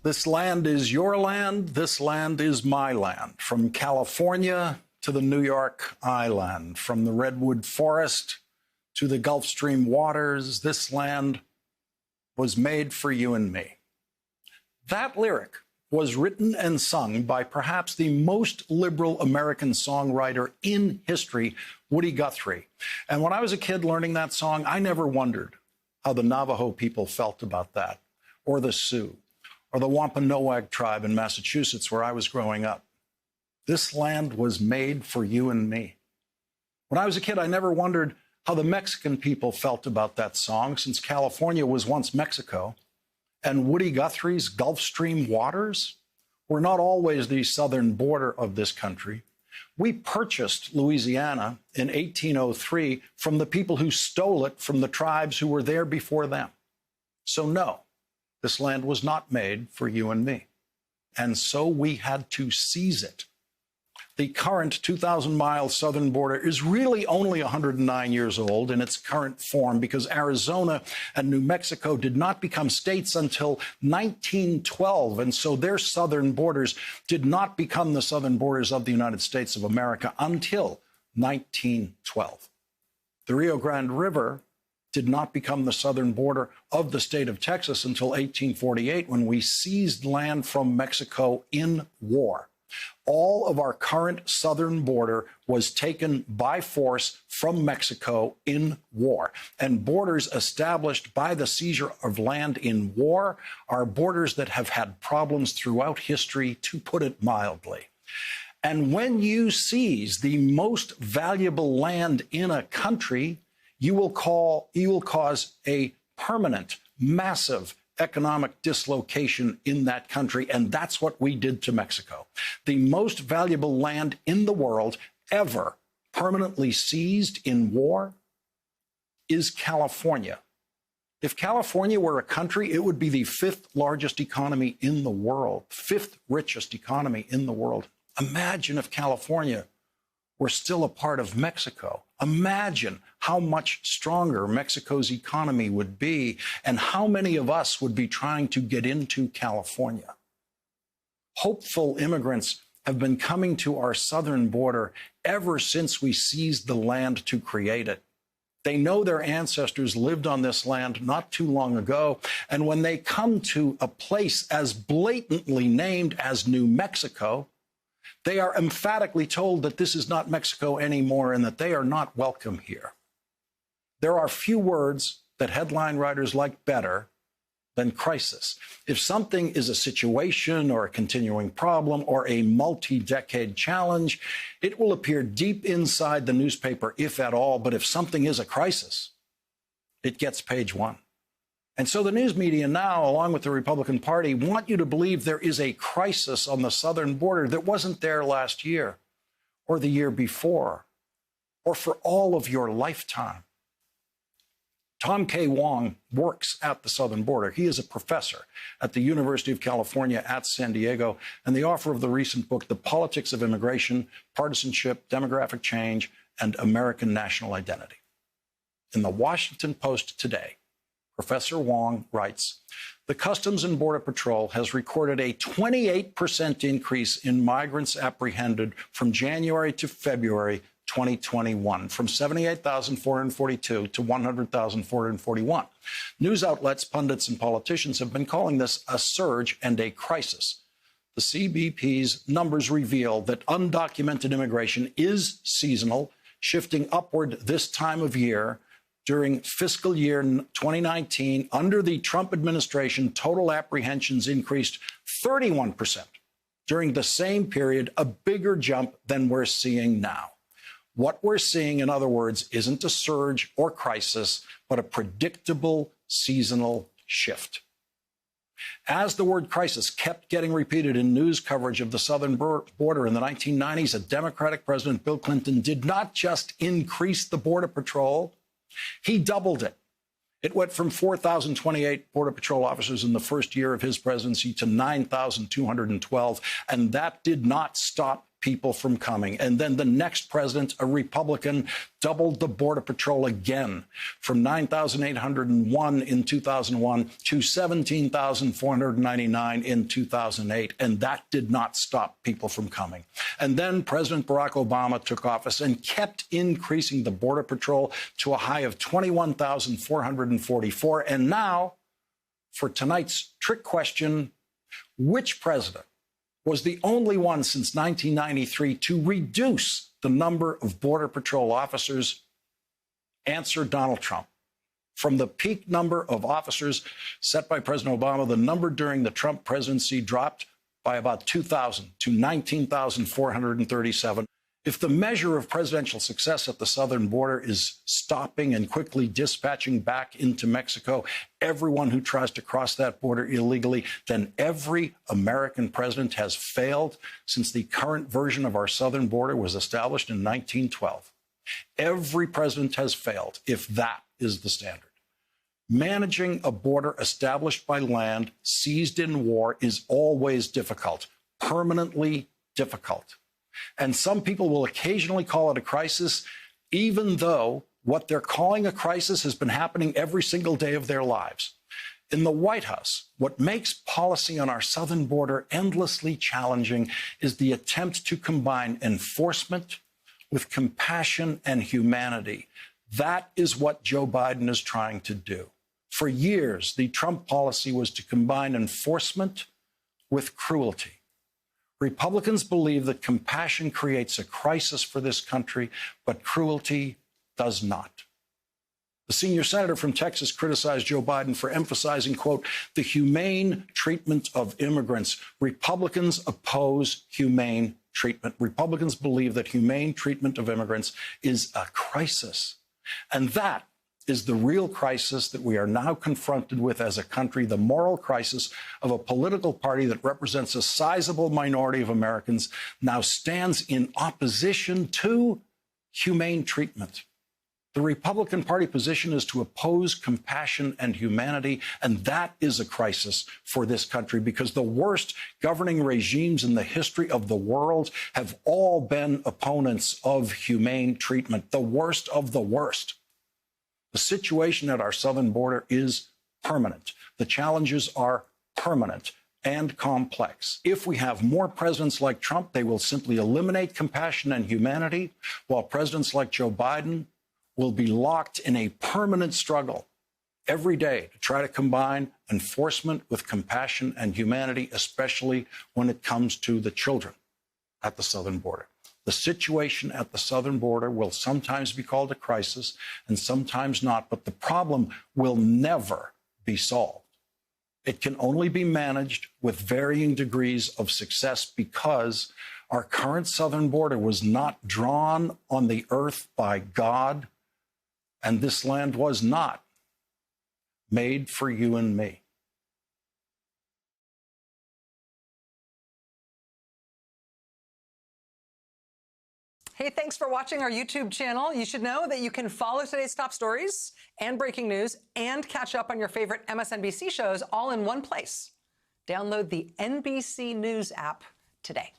This land is your land. This land is my land. From California to the New York Island, from the Redwood Forest to the Gulf Stream waters, this land was made for you and me. That lyric was written and sung by perhaps the most liberal American songwriter in history, Woody Guthrie. And when I was a kid learning that song, I never wondered how the Navajo people felt about that, or the Sioux, or the Wampanoag tribe in Massachusetts, where I was growing up. This land was made for you and me. When I was a kid, I never wondered how the Mexican people felt about that song, since California was once Mexico, and Woody Guthrie's Gulf Stream waters were not always the southern border of this country. We purchased Louisiana in 1803 from the people who stole it from the tribes who were there before them. So no, this land was not made for you and me. And so we had to seize it. The current 2,000-mile southern border is really only 109 years old in its current form because Arizona and New Mexico did not become states until 1912. And so their southern borders did not become the southern borders of the United States of America until 1912. The Rio Grande River did not become the southern border of the state of Texas until 1848, when we seized land from Mexico in war. All of our current southern border was taken by force from Mexico in war. And borders established by the seizure of land in war are borders that have had problems throughout history, to put it mildly. And when you seize the most valuable land in a country, you will cause a permanent, massive economic dislocation in that country. And that's what we did to Mexico. The most valuable land in the world ever permanently seized in war is California. If California were a country, it would be the fifth largest economy in the world, fifth richest economy in the world. Imagine if California were still a part of Mexico. Imagine how much stronger Mexico's economy would be, and how many of us would be trying to get into California. Hopeful immigrants have been coming to our southern border ever since we seized the land to create it. They know their ancestors lived on this land not too long ago, and when they come to a place as blatantly named as New Mexico, they are emphatically told that this is not Mexico anymore and that they are not welcome here. There are few words that headline writers like better than crisis. If something is a situation or a continuing problem or a multi-decade challenge, it will appear deep inside the newspaper, if at all. But if something is a crisis, it gets page one. And so the news media now, along with the Republican Party, want you to believe there is a crisis on the southern border that wasn't there last year or the year before or for all of your lifetime. Tom K. Wong works at the southern border. He is a professor at the University of California at San Diego and the author of the recent book, The Politics of Immigration, Partisanship, Demographic Change, and American National Identity. In the Washington Post today, Professor Wong writes, the Customs and Border Patrol has recorded a 28% increase in migrants apprehended from January to February 2021, from 78,442 to 100,441. News outlets, pundits, and politicians have been calling this a surge and a crisis. The CBP's numbers reveal that undocumented immigration is seasonal, shifting upward this time of year. During fiscal year 2019, under the Trump administration, total apprehensions increased 31%. During the same period, a bigger jump than we're seeing now. What we're seeing, in other words, isn't a surge or crisis, but a predictable seasonal shift. As the word crisis kept getting repeated in news coverage of the southern border in the 1990s, a Democratic President, Bill Clinton, did not just increase the Border Patrol, he doubled it. It went from 4,028 Border Patrol officers in the first year of his presidency to 9,212, and that did not stop people from coming. And then the next president, a Republican, doubled the Border Patrol again from 9,801 in 2001 to 17,499 in 2008. And that did not stop people from coming. And then President Barack Obama took office and kept increasing the Border Patrol to a high of 21,444. And now, for tonight's trick question, which president was the only one since 1993 to reduce the number of Border Patrol officers? Answer: Donald Trump. From the peak number of officers set by President Obama, the number during the Trump presidency dropped by about 2,000 to 19,437. If the measure of presidential success at the southern border is stopping and quickly dispatching back into Mexico everyone who tries to cross that border illegally, then every American president has failed since the current version of our southern border was established in 1912. Every president has failed if that is the standard. Managing a border established by land seized in war is always difficult, permanently difficult. And some people will occasionally call it a crisis, even though what they're calling a crisis has been happening every single day of their lives. In the White House, what makes policy on our southern border endlessly challenging is the attempt to combine enforcement with compassion and humanity. That is what Joe Biden is trying to do. For years, the Trump policy was to combine enforcement with cruelty. Republicans believe that compassion creates a crisis for this country, but cruelty does not. The senior senator from Texas criticized Joe Biden for emphasizing, quote, the humane treatment of immigrants. Republicans oppose humane treatment. Republicans believe that humane treatment of immigrants is a crisis. And that is the real crisis that we are now confronted with as a country, the moral crisis of a political party that represents a sizable minority of Americans now stands in opposition to humane treatment. The Republican Party position is to oppose compassion and humanity, and that is a crisis for this country because the worst governing regimes in the history of the world have all been opponents of humane treatment, the worst of the worst. The situation at our southern border is permanent. The challenges are permanent and complex. If we have more presidents like Trump, they will simply eliminate compassion and humanity, while presidents like Joe Biden will be locked in a permanent struggle every day to try to combine enforcement with compassion and humanity, especially when it comes to the children at the southern border. The situation at the southern border will sometimes be called a crisis and sometimes not, but the problem will never be solved. It can only be managed with varying degrees of success because our current southern border was not drawn on the earth by God, and this land was not made for you and me. Hey, thanks for watching our YouTube channel. You should know that you can follow today's top stories and breaking news and catch up on your favorite MSNBC shows all in one place. Download the NBC News app today.